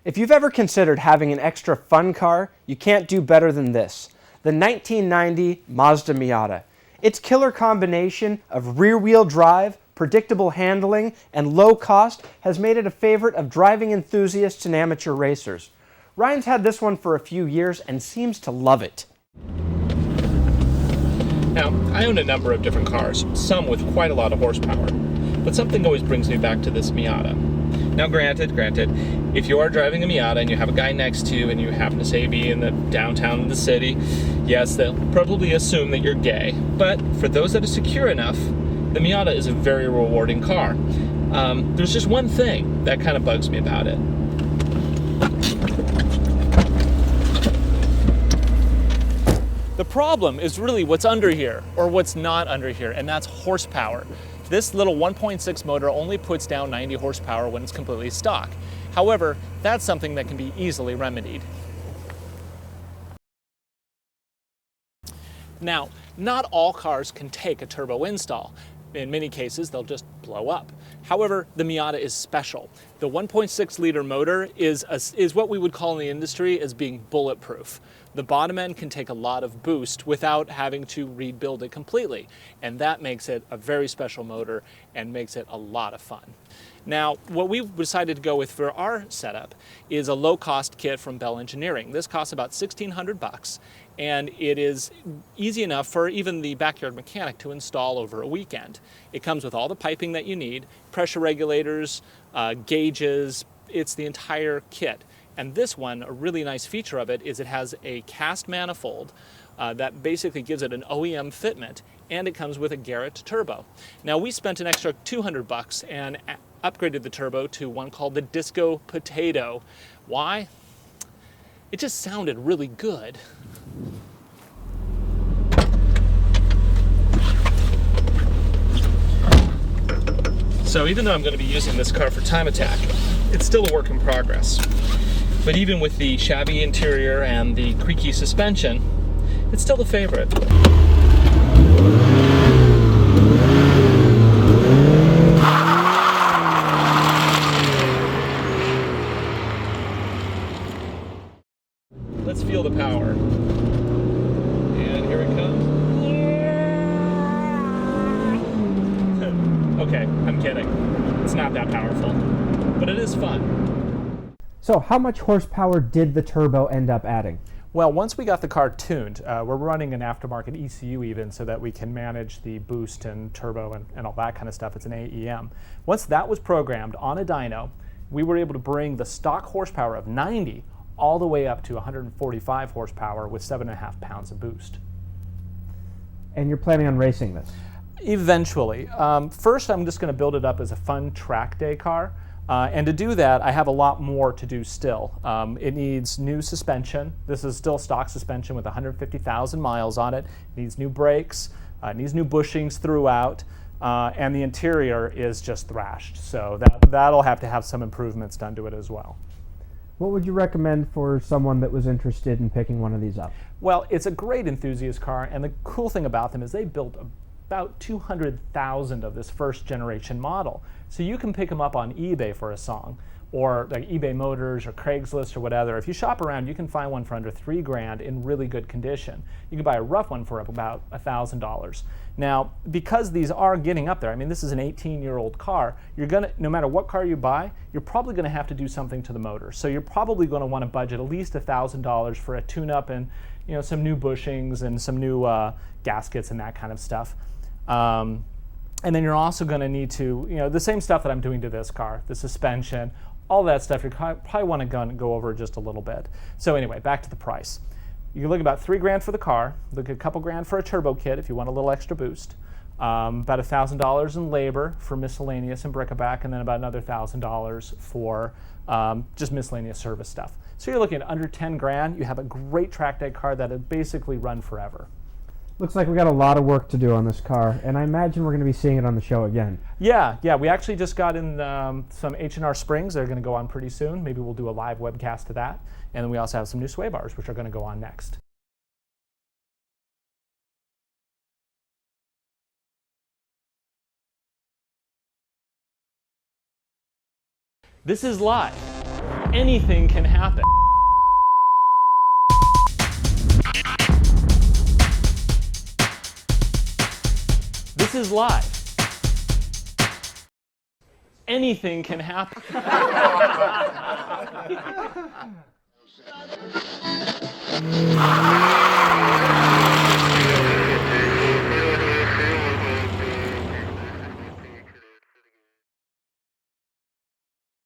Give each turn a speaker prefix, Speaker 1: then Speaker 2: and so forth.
Speaker 1: If you've ever considered having an extra fun car, you can't do better than this. The 1990 Mazda Miata. Its killer combination of rear-wheel drive, predictable handling, and low cost has made it a favorite of driving enthusiasts and amateur racers. Ryan's had this one for a few years and seems to love it.
Speaker 2: Now, I own a number of different cars, some with quite a lot of horsepower, but something always brings me back to this Miata. Now granted, if you are driving a Miata and you have a guy next to you and you happen to say be in the downtown of the city, yes, they'll probably assume that you're gay, but for those that are secure enough, the Miata is a very rewarding car. There's just one thing that kind of bugs me about it. The problem is really what's under here, or what's not under here, and that's horsepower. This little 1.6 motor only puts down 90 horsepower when it's completely stock. However, that's something that can be easily remedied. Now, not all cars can take a turbo install. In many cases, they'll just blow up. However, the Miata is special. The 1.6 liter motor is what we would call in the industry as being bulletproof. The bottom end can take a lot of boost without having to rebuild it completely. And that makes it a very special motor and makes it a lot of fun. Now, what we decided to go with for our setup is a low-cost kit from Bell Engineering. This costs about $1,600, and it is easy enough for even the backyard mechanic to install over a weekend. It comes with all the piping that you need, pressure regulators, gauges, it's the entire kit. And this one, a really nice feature of it is it has a cast manifold that basically gives it an OEM fitment, and it comes with a Garrett turbo. Now, we spent an extra $200 and upgraded the turbo to one called the Disco Potato. Why? It just sounded really good. So even though I'm going to be using this car for time attack, it's still a work in progress. But even with the shabby interior and the creaky suspension, it's still a favorite. Let's feel the power. And here it comes. Okay, I'm kidding. It's not that powerful, but it is fun.
Speaker 1: So how much horsepower did the turbo end up adding?
Speaker 2: Well, once we got the car tuned, we're running an aftermarket ECU even so that we can manage the boost and turbo and all that kind of stuff. It's an AEM. Once that was programmed on a dyno, we were able to bring the stock horsepower of 90 all the way up to 145 horsepower with 7.5 pounds of boost.
Speaker 1: And you're planning on racing this?
Speaker 2: Eventually. First, I'm just going to build it up as a fun track day car. And to do that, I have a lot more to do still. It needs new suspension. This is still stock suspension with 150,000 miles on it. It needs new brakes. It needs new bushings throughout. And the interior is just thrashed. So that'll have to have some improvements done to it as well.
Speaker 1: What would you recommend for someone that was interested in picking one of these up?
Speaker 2: Well, it's a great enthusiast car. And the cool thing about them is they built about 200,000 of this first generation model. So you can pick them up on eBay for a song, or like eBay Motors or Craigslist or whatever. If you shop around, you can find one for under $3,000 in really good condition. You can buy a rough one for about $1,000. Now, because these are getting up there, I mean, this is an 18-year-old car, you're gonna, no matter what car you buy, you're probably gonna have to do something to the motor. So you're probably gonna wanna budget at least $1,000 for a tune-up and some new bushings and some new gaskets and that kind of stuff. And then you're also going to need to, the same stuff that I'm doing to this car, the suspension, all that stuff, you probably want to go over just a little bit. So anyway, back to the price. You look about $3,000 for the car, look at a couple grand for a turbo kit if you want a little extra boost, about $1,000 in labor for miscellaneous and bric-a-brac, and then about another $1,000 for just miscellaneous service stuff. So you're looking at under 10 grand, you have a great track day car that'll basically run forever.
Speaker 1: Looks like we got a lot of work to do on this car, and I imagine we're going to be seeing it on the show again.
Speaker 2: Yeah, we actually just got in some H&R Springs. They're going to go on pretty soon. Maybe we'll do a live webcast of that. And then we also have some new sway bars, which are going to go on next. This is live. Anything can happen. This is live. Anything can happen.